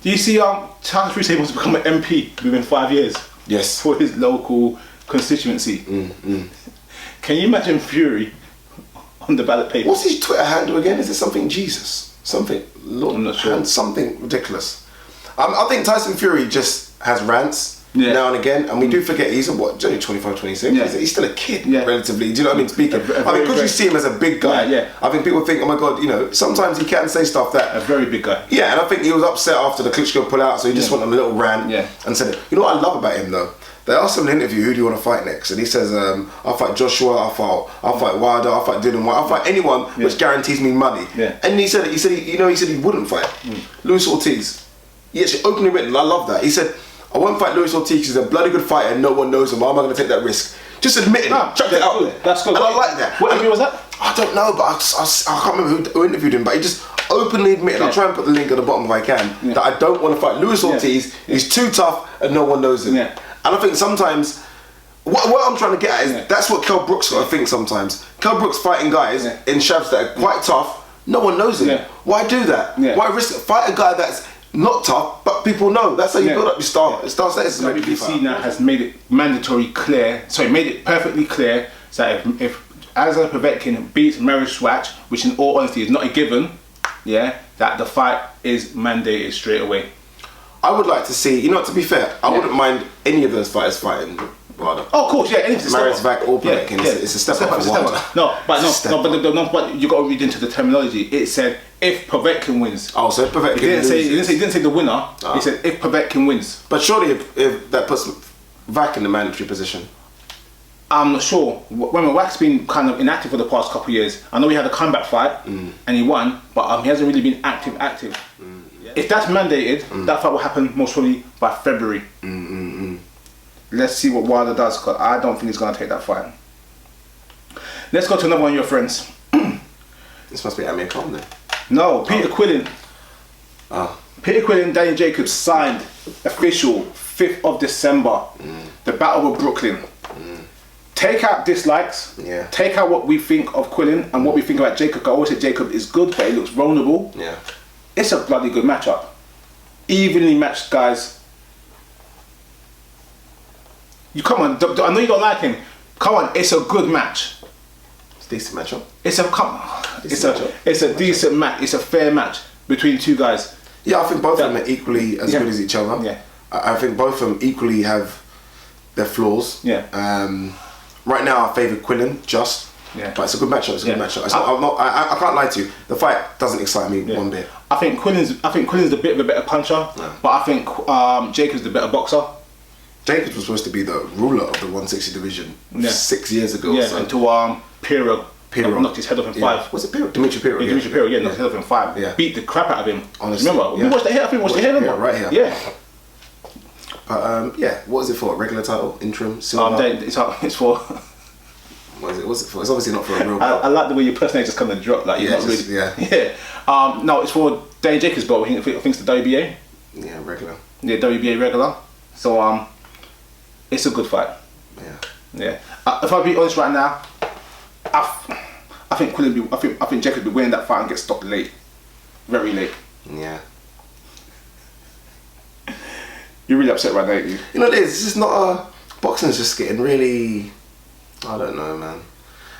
Speaker 3: Do you see Tyson Fury say he wants to become an MP within 5 years?
Speaker 4: Yes.
Speaker 3: For his local constituency. Can you imagine Fury on the ballot paper?
Speaker 4: What's his Twitter handle again? Is it something Jesus? Something? Lord,
Speaker 3: I'm not sure.
Speaker 4: Something ridiculous. I think Tyson Fury just has rants now and again, and we do forget he's only 25, 26. Yeah. He's still a kid, relatively. Do you know what I mean? Speaking. I mean, because you see him as a big guy, I think people think, oh my God, sometimes he can say stuff that...
Speaker 3: A very big guy.
Speaker 4: Yeah, and I think he was upset after the Klitschko pull out, so he just wanted a little rant and said, you know what I love about him though? They asked him in an interview, who do you want to fight next? And he says, I'll fight Joshua, I'll fight Wilder, I'll fight Dylan White, I'll fight anyone which guarantees me money. Yeah. And he said he wouldn't fight Luis Ortiz. He actually openly written, I love that. He said, I won't fight Luis Ortiz, he's a bloody good fighter and no one knows him. Why am I going to take that risk? Just admit it, chuck it out there.
Speaker 3: That's good.
Speaker 4: And I like that.
Speaker 3: What interview was that?
Speaker 4: I don't know, but I can't remember who interviewed him, but he just openly admitted, I'll try and put the link at the bottom if I can, that I don't want to fight Luis Ortiz, he's too tough and no one knows him. And I think sometimes, what I'm trying to get at is, that's what Kell Brook's got to think sometimes. Kell Brook's fighting guys in shavs that are quite tough, no one knows him. Why do that? Why risk it? Fight a guy that's not tough, but people know. That's how you build up your star status.
Speaker 3: WBC now has made it made it perfectly clear that if Alexander Povetkin beats Mariusz Swatch, which in all honesty is not a given, that the fight is mandated straight away.
Speaker 4: I would like to see, to be fair, I wouldn't mind any of those fighters fighting Wilder.
Speaker 3: Oh, of course,
Speaker 4: Mariusz Swatch or Povetkin, it's a step up for Wilder.
Speaker 3: But you got to read into the terminology. It said if Povetkin wins.
Speaker 4: Oh, so if Povetkin wins.
Speaker 3: He didn't say the winner. He said if Povetkin wins.
Speaker 4: But surely if that puts Vac in the mandatory position.
Speaker 3: I'm not sure. When Wack's been kind of inactive for the past couple of years, I know he had a comeback fight and he won, but he hasn't really been active. If that's mandated, that fight will happen most probably by February. Let's see what Wilder does, because I don't think he's going to take that fight. Let's go to another one of your friends.
Speaker 4: This must be Amir Khan then.
Speaker 3: No, Peter Quillin. Peter Quillin, Danny Jacobs signed official 5th of December. The Battle of Brooklyn. Take out dislikes. Take out what we think of Quillin and what we think about Jacob. I always say Jacob is good, but he looks vulnerable. It's a bloody good matchup. evenly matched guys. You come on, I know you don't like him. Come on, it's a good match.
Speaker 4: It's a decent matchup.
Speaker 3: It's a decent match. It's a fair match between two guys.
Speaker 4: Yeah, I think both of them are equally as good as each other.
Speaker 3: Yeah.
Speaker 4: I think both of them equally have their flaws.
Speaker 3: Yeah.
Speaker 4: Right now, I favour Quillen just.
Speaker 3: Yeah.
Speaker 4: But it's a good matchup. It's a good matchup. I can't lie to you. The fight doesn't excite me one bit.
Speaker 3: I think Quillen's a bit of a better puncher, but I think Jacob's the better boxer.
Speaker 4: Jacobs was supposed to be the ruler of the 160 division 6 years ago.
Speaker 3: Yeah,
Speaker 4: so.
Speaker 3: until Pirro knocked his head off in 5.
Speaker 4: Was it Pirro? Dimitri Pirro.
Speaker 3: Yeah, Dimitri Pirro, knocked his head off in 5.
Speaker 4: Yeah.
Speaker 3: Beat the crap out of him.
Speaker 4: Honestly,
Speaker 3: remember? We watched the head. I think we watched the head.
Speaker 4: Yeah, right here.
Speaker 3: Yeah.
Speaker 4: But what is it for? A regular title, interim, silver?
Speaker 3: It's for.
Speaker 4: What's it for? It's obviously not for a real.
Speaker 3: I like the way your personality just kind of dropped. Like you're not really. Yeah. No, it's for Dane Jacobs' belt. I think it's the WBA.
Speaker 4: Yeah, regular.
Speaker 3: Yeah, WBA regular. So it's a good fight.
Speaker 4: Yeah.
Speaker 3: If I be honest right now, I think Jacobs will be winning that fight and get stopped late, very late.
Speaker 4: Yeah.
Speaker 3: You're really upset right now, aren't you?
Speaker 4: You know what it is? It's just not a boxing's just getting really. I don't know, man.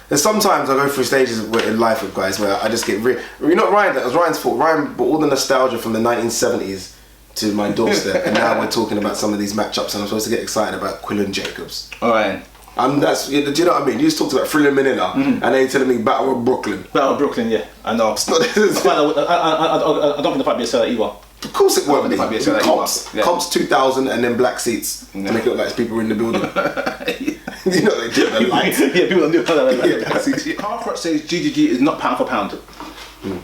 Speaker 4: And sometimes I go through stages in life with guys where I just get really. You know, Ryan. That was Ryan's fault. Ryan brought all the nostalgia from the 1970s to my doorstep, and now we're talking about some of these matchups, and I'm supposed to get excited about Quillen Jacobs.
Speaker 3: All right.
Speaker 4: Do you know what I mean? You just talked about Thriller Manila, and then you're telling me Battle of Brooklyn.
Speaker 3: Battle of Brooklyn, yeah, I know. I don't think the fight be a seller either.
Speaker 4: Of course it won't be.
Speaker 3: Comps,
Speaker 4: yeah. Comps 2000 and then black seats to make it look like there's people in the building. You know they do the lights.
Speaker 3: Yeah, people don't do that. Black seats. Froch says GGG is not pound for pound.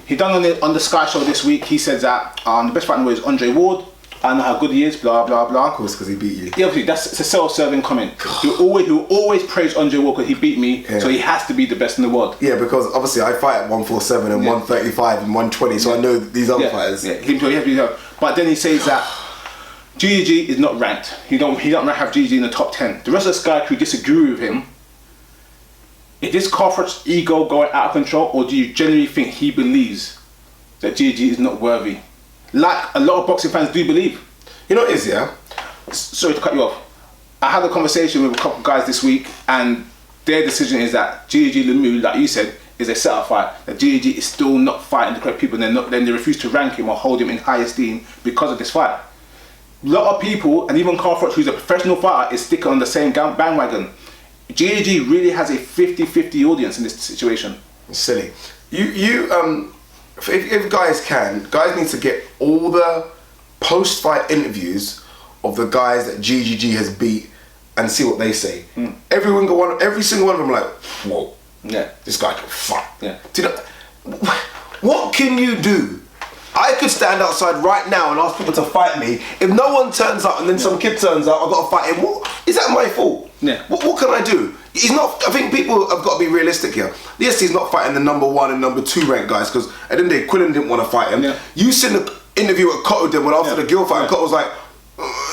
Speaker 3: He done on the Sky Show this week. He said that the best fight in the world is Andre Ward. I know how good he is. Blah blah blah.
Speaker 4: Of course, because he beat you.
Speaker 3: Yeah, obviously it's a self-serving comment. He'll always praise Andre Ward because he beat me, so he has to be the best in the world.
Speaker 4: Yeah, because obviously I fight at 147 and 135 and 120, so I know these other fighters.
Speaker 3: Yeah, but then he says that GGG is not ranked. He don't have GGG in the top 10. The rest of the Sky crew disagree with him. Is this Froch's ego going out of control, or do you genuinely think he believes that GGG is not worthy? Like a lot of boxing fans do believe.
Speaker 4: You know what it is, yeah?
Speaker 3: Sorry to cut you off. I had a conversation with a couple of guys this week, and their decision is that GGG Lemieux, like you said, is a setup fight. That GGG is still not fighting the correct people, and then they refuse to rank him or hold him in high esteem because of this fight. A lot of people, and even Froch, who's a professional fighter, is sticking on the same bandwagon. GGG really has a 50-50 audience in this situation.
Speaker 4: It's silly. If guys need to get all the post-fight interviews of the guys that GGG has beat and see what they say. Every single one of them, like, whoa, this guy can fight. Yeah. Do you know, what can you do? I could stand outside right now and ask people to fight me. If no one turns up and then some kid turns up, I've got to fight him. Is that my fault?
Speaker 3: Yeah.
Speaker 4: What can I do? He's not. I think people have got to be realistic here. Yes, he's not fighting the number 1 and number 2 ranked guys because at the end of the day, Quillen didn't want to fight him. Yeah. You seen the interview with Cotto did after the Gill fight, and Cotto was like,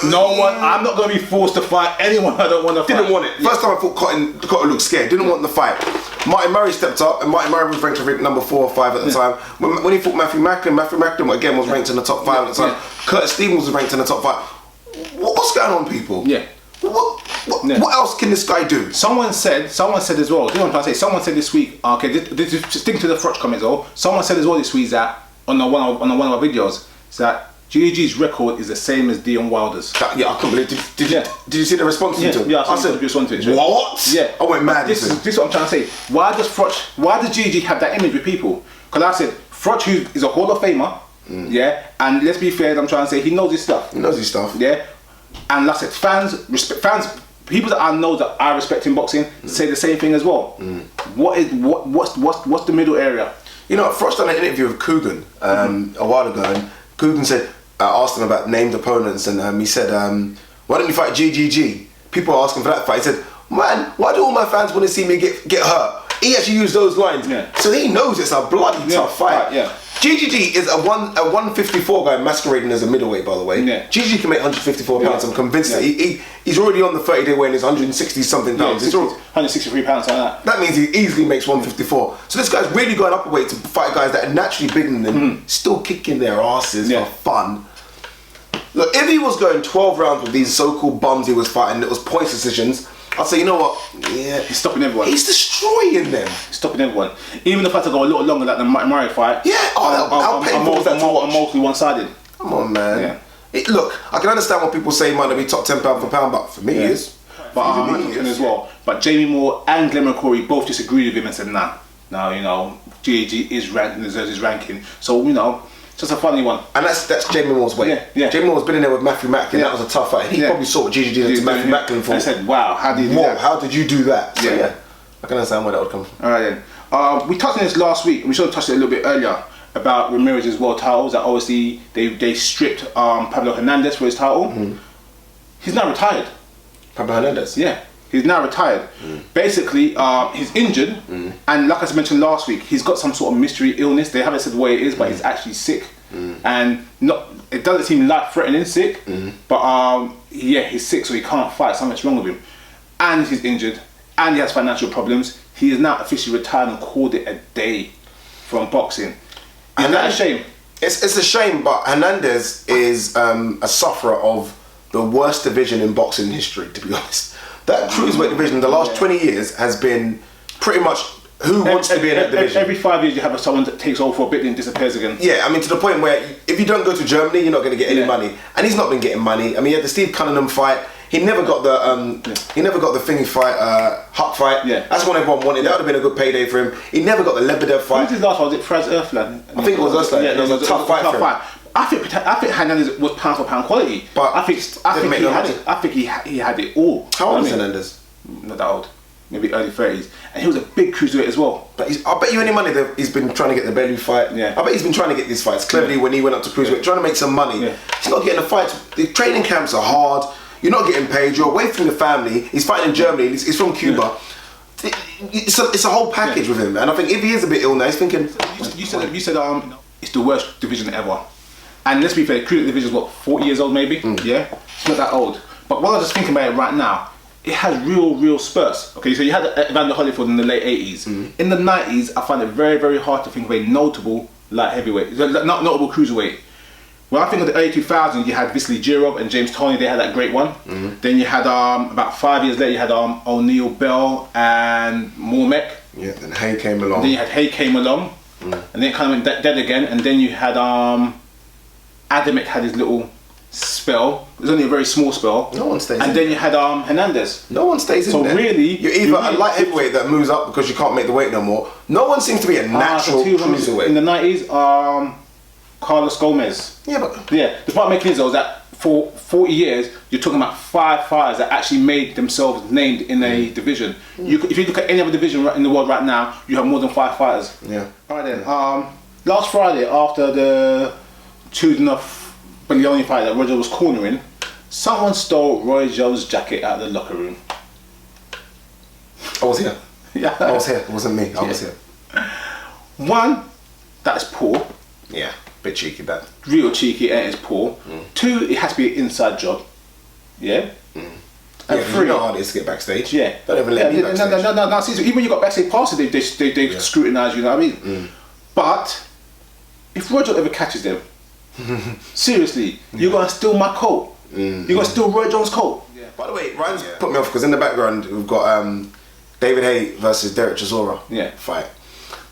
Speaker 3: no one. I'm not going to be forced to fight anyone I don't want to fight.
Speaker 4: Didn't want it. First time I thought Cotto looked scared. Didn't want the fight. Martin Murray stepped up, and Martin Murray was ranked, I think, number 4 or 5 at the time. When he fought Matthew Macklin again was ranked in the top 5 at the time. Curtis Stevens was ranked in the top 5. What's going on, people?
Speaker 3: Yeah.
Speaker 4: What else can this guy do?
Speaker 3: Someone said as well. Do you know what I'm trying to say? Someone said this week. Okay, sticking to the Froch comments though. Someone said as well this week that on one of our videos that GGG's record is the same as Deon Wilder's.
Speaker 4: I couldn't believe. Did you see the response to it?
Speaker 3: Yeah, I said respond to it.
Speaker 4: What?
Speaker 3: Yeah,
Speaker 4: I went mad.
Speaker 3: This is what I'm trying to say. Why does GGG have that image with people? Because I said Froch, who is a Hall of Famer, and let's be fair, I'm trying to say he knows his stuff. Yeah. And like I said, fans, people that I know that I respect in boxing say the same thing as well. What's the middle area?
Speaker 4: You know, Froch done an interview with Coogan a while ago, and Coogan said, asked him about named opponents, and he said, why don't you fight GGG? People are asking for that fight. He said, man, why do all my fans want to see me get hurt? He actually used those lines, so he knows it's a bloody tough fight. GGG is a 154 guy masquerading as a middleweight, by the way. GGG can make 154 pounds. I'm convinced that he's already on the 30-day weigh and he's 160 something pounds.
Speaker 3: He's 163 pounds like that.
Speaker 4: That means he easily makes 154. So this guy's really going up a weight to fight guys that are naturally bigger than him, still kicking their asses for fun. Look, if he was going 12 rounds with these so-called bums he was fighting, it was points decisions, I'd say, you know what? Yeah,
Speaker 3: He's stopping everyone.
Speaker 4: he's destroying them.
Speaker 3: He's stopping everyone. Even if I had to go a little longer like the Murray fight.
Speaker 4: Yeah, how painful was that to watch?
Speaker 3: I'm mostly one-sided.
Speaker 4: Come on, man.
Speaker 3: Yeah.
Speaker 4: Look, I can understand what people say he might not be top 10 pound for pound, but for me, he is.
Speaker 3: But as well. But Jamie Moore and Glenn McCrory both disagreed with him and said, nah, you know, GGG is ranked and deserves his ranking. So, you know, just a funny one.
Speaker 4: And that's Jamie Moore's way.
Speaker 3: Yeah.
Speaker 4: Jamie Moore's been in there with Matthew Macklin. That was a tough fight. He probably saw what GGG did to Matthew Macklin for.
Speaker 3: I said, wow, how did you do that?
Speaker 4: How did you do that? So,
Speaker 3: Yeah.
Speaker 4: I can understand where that would come from.
Speaker 3: Alright then. We touched on this last week. We should have touched it a little bit earlier about Ramirez's world titles. That obviously they stripped Pablo Hernandez for his title. He's now retired.
Speaker 4: Pablo Hernandez?
Speaker 3: Yeah. He's now retired. Basically, he's injured, and like I mentioned last week, he's got some sort of mystery illness. They haven't said what it is, but he's actually sick, and it doesn't seem life-threatening sick, but yeah, he's sick, so he can't fight. Something's wrong with him, and he's injured, and he has financial problems. He is now officially retired and called it a day from boxing. Isn't that a shame?
Speaker 4: It's a shame, but Hernandez is a sufferer of the worst division in boxing history, to be honest. That cruiserweight division, the last 20 years, has been pretty much who wants to be in that division.
Speaker 3: Every 5 years you have someone that takes over for a bit and disappears again.
Speaker 4: Yeah, I mean, to the point where if you don't go to Germany, you're not going to get any money. And he's not been getting money. I mean, he had the Steve Cunningham fight. He never got the thingy fight, Huck fight.
Speaker 3: Yeah.
Speaker 4: That's what everyone wanted. That would have been a good payday for him. He never got the Lebedev fight.
Speaker 3: Who's his last one? Was it Fraz Earthland?
Speaker 4: I think it was Earthland. Yeah, it was a tough fight for him.
Speaker 3: I think Hernandez was pound for pound quality,
Speaker 4: but
Speaker 3: I think he had it all.
Speaker 4: How old is Hernandez?
Speaker 3: Not that old, maybe early 30s, and he was a big cruiserweight as well.
Speaker 4: But I bet you any money that he's been trying to get the Bellew fight.
Speaker 3: Yeah.
Speaker 4: I bet he's been trying to get these fights cleverly when he went up to cruiserweight, trying to make some money.
Speaker 3: Yeah.
Speaker 4: He's not getting the fights. The training camps are hard. You're not getting paid. You're away from the family. He's fighting in Germany. He's from Cuba. Yeah. It's a whole package with him, and I think if he is a bit ill now, he's thinking.
Speaker 3: You said it's the worst division ever. And let's be fair, cruiserweight division is what, 40 years old maybe? Yeah? It's not that old. But while I was just thinking about it right now, it has real spurts. Okay, so you had Evander Holyfield in the late 80s. In the 90s, I find it very, very hard to think of a notable light heavyweight, not notable cruiserweight. When I think of the early 2000s, you had Vasily Jirov and James Toney, they had that great one. Then you had, about 5 years later, you had O'Neal Bell and Mormek.
Speaker 4: Yeah, then Hay came along.
Speaker 3: Then you had Hay came along. And then it kind of went dead again. And then you had Adamek had his little spell. It was only a very small spell.
Speaker 4: No one stays
Speaker 3: and
Speaker 4: in.
Speaker 3: then you had Hernandez.
Speaker 4: No one stays
Speaker 3: so
Speaker 4: in there.
Speaker 3: Really,
Speaker 4: you're either a light heavyweight that moves up because you can't make the weight no more. No one seems to be a natural cruiserweight.
Speaker 3: In the 90s, Carlos Gomez.
Speaker 4: Yeah, but
Speaker 3: the part making is though that for 40 years you're talking about 5 fighters that actually made themselves named in a division. If you look at any other division in the world right now, you have more than 5 fighters.
Speaker 4: Yeah.
Speaker 3: All right then. Last Friday, after the Chudinov Belioni fight that Roger was cornering, someone stole Roy Jones' jacket out of the locker room.
Speaker 4: I was here.
Speaker 3: Yeah.
Speaker 4: I was here. It wasn't me. I was here.
Speaker 3: One, that's poor.
Speaker 4: Yeah. Bit cheeky, that.
Speaker 3: Real cheeky, and it's poor. 2, it has to be an inside job. Yeah. And
Speaker 4: yeah,
Speaker 3: 3,
Speaker 4: you know how it is to get backstage.
Speaker 3: Yeah.
Speaker 4: Don't even let me backstage.
Speaker 3: No. See, so even when you got backstage passes, they scrutinise you. You know what I mean? But if Roger ever catches them, seriously, you're gonna steal my coat. You're gonna steal Roy Jones' coat. Yeah.
Speaker 4: By the way, Ryan's put me off because in the background we've got David Haye versus Derek Chisora fight.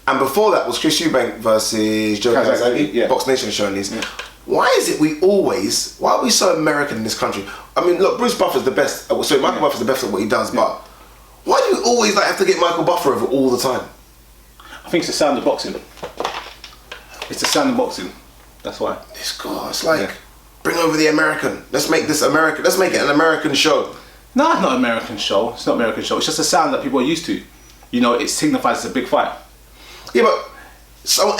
Speaker 4: And before that was Chris Eubank versus Joe Kazagi. Box Nation showing these. Yeah. Why are we so American in this country? I mean, look, Bruce Buffer's the best. Sorry, Michael Buffer's the best at what he does, but why do we always have to get Michael Buffer over all the time?
Speaker 3: I think it's the sound of boxing. It's the sound of boxing. That's why.
Speaker 4: It's like, bring over the American. Let's make this American. Let's make it an American show.
Speaker 3: No, it's not an American show. It's not an American show. It's just a sound that people are used to. You know, it signifies it's a big fight.
Speaker 4: Yeah, but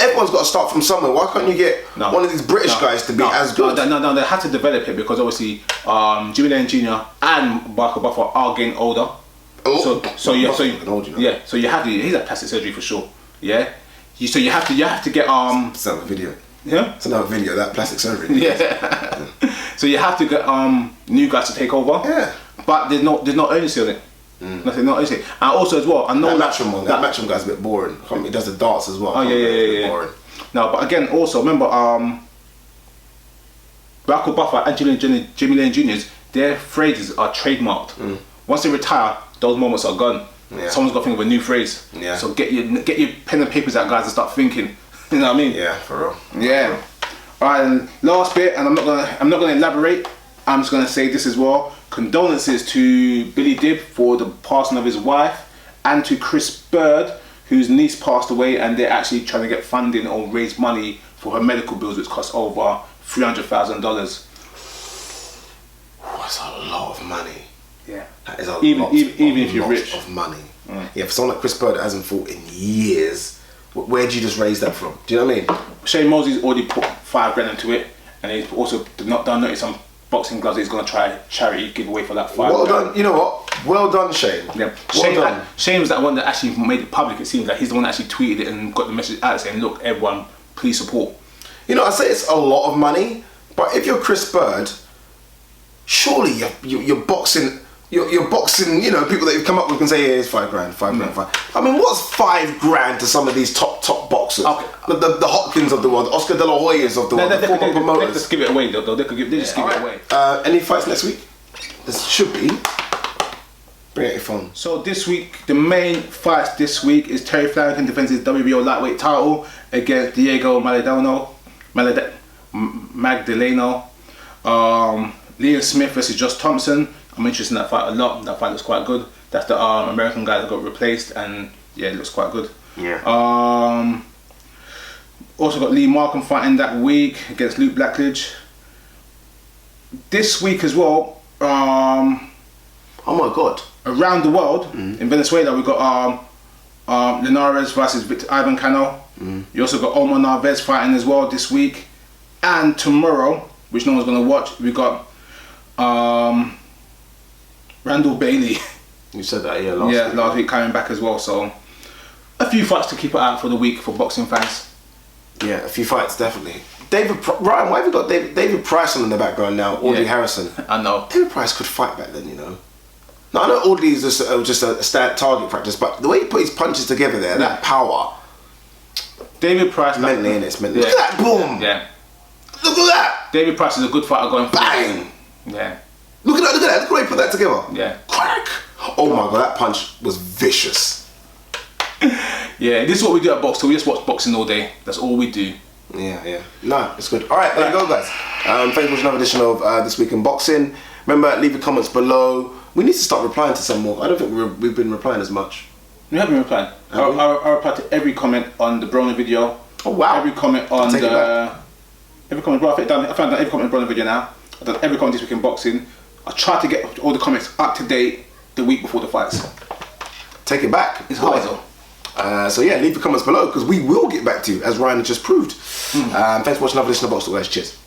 Speaker 4: everyone's got to start from somewhere. Why can't you get one of these British guys to be as good?
Speaker 3: No, they had to develop it because obviously Eubank Jnr. and Michael Buffer are getting older. So you have to. He's had plastic surgery for sure. Yeah. So you have to get
Speaker 4: It's another video.
Speaker 3: Yeah.
Speaker 4: It's another video, that plastic surgery.
Speaker 3: Yeah. So you have to get new guys to take over.
Speaker 4: Yeah.
Speaker 3: But there's no urgency on it. Nothing, not urgency. And also as well, I know
Speaker 4: that Matchroom guy's a bit boring. He does the darts as well.
Speaker 3: Oh yeah.
Speaker 4: Boring.
Speaker 3: No, but again, also remember Barack Obama and Jimmy Lane Jr.'s, their phrases are trademarked. Once they retire, those moments are gone.
Speaker 4: Yeah.
Speaker 3: Someone's got to think of a new phrase.
Speaker 4: Yeah.
Speaker 3: So get your pen and papers out, guys, and start thinking. You know what I mean?
Speaker 4: Yeah, for real.
Speaker 3: Yeah. Alright, and last bit, and I'm not gonna elaborate. I'm just gonna say this as well. Condolences to Billy Dibb for the passing of his wife, and to Chris Bird, whose niece passed away, and they're actually trying to get funding or raise money for her medical bills, which cost over $300,000.
Speaker 4: That's a lot of money.
Speaker 3: Yeah.
Speaker 4: That is a
Speaker 3: Even
Speaker 4: lot
Speaker 3: if you're rich.
Speaker 4: of money. Yeah, for someone like Chris Bird that hasn't fought in years, where'd you just raise that from? Do you know what I mean?
Speaker 3: Shane Mosley's already put $5,000 into it, and he's also done notice on boxing gloves. He's gonna try charity giveaway for that $5,000.
Speaker 4: Well done. You know what? Well done, Shane.
Speaker 3: Yeah.
Speaker 4: Well done.
Speaker 3: Shane was that one that actually made it public. It seems like he's the one that actually tweeted it and got the message out saying, "Look, everyone, please support."
Speaker 4: You know, I say it's a lot of money, but if you're Chris Bird, surely you're boxing. You're boxing, you know, people that you've come up with can say, yeah, it's $5,000, $5,000. I mean, what's $5,000 to some of these top boxers?
Speaker 3: Okay.
Speaker 4: The Hopkins of the world, Oscar De La Hoyas of the world, the former promoters.
Speaker 3: They just give it away, though. They just give it away.
Speaker 4: Any fights next week? There should be. Bring out your phone.
Speaker 3: So this week, the main fights this week is Terry Flanagan defends his WBO lightweight title against Diego Magdaleno. Liam Smith versus Josh Thompson. I'm interested in that fight a lot. That fight looks quite good. That's the American guy that got replaced, and yeah, it looks quite good.
Speaker 4: Yeah.
Speaker 3: Also got Lee Markham fighting that week against Luke Blackledge. This week as well,
Speaker 4: oh my God.
Speaker 3: around the world, in Venezuela, we got Linares versus Victor Ivan Cano. You also got Omar Narvaez fighting as well this week. And tomorrow, which no one's going to watch, we got Randall Bailey.
Speaker 4: You said that, yeah, last
Speaker 3: week coming back as well. So a few fights to keep an eye out for the week for boxing fans.
Speaker 4: Yeah, a few fights, definitely. Ryan, why have you got David Price on in the background now? Audley Harrison.
Speaker 3: I know.
Speaker 4: David Price could fight back then, you know. Now, I know Audley is just a stat target practice, but the way he put his punches together there, that power.
Speaker 3: David Price.
Speaker 4: Mentally, innit? It's mentally. Look at that, boom!
Speaker 3: Yeah.
Speaker 4: Look at that!
Speaker 3: David Price is a good fighter going forward.
Speaker 4: Bang!
Speaker 3: Yeah.
Speaker 4: Look at that, look at the way he put that together.
Speaker 3: Yeah.
Speaker 4: Crack! Oh my God, that punch was vicious.
Speaker 3: Yeah, this is what we do at Boxtalk. We just watch boxing all day. That's all we do.
Speaker 4: Yeah. No, it's good. Alright, there you go, guys. Thanks for watching another edition of This Week in Boxing. Remember, leave your comments below. We need to start replying to some more. I don't think we've been replying as much.
Speaker 3: We have been replying. I reply to every comment on the Broner video.
Speaker 4: Oh wow.
Speaker 3: Every comment on every comment, bro. I found out every comment on the Broner video now. I've done every comment this week in boxing. I try to get all the comments up to date the week before the fights.
Speaker 4: Take it back.
Speaker 3: It's hard though.
Speaker 4: So yeah, leave your comments below because we will get back to you, as Ryan just proved. Thanks for watching another edition of Boxtalk, guys. Cheers.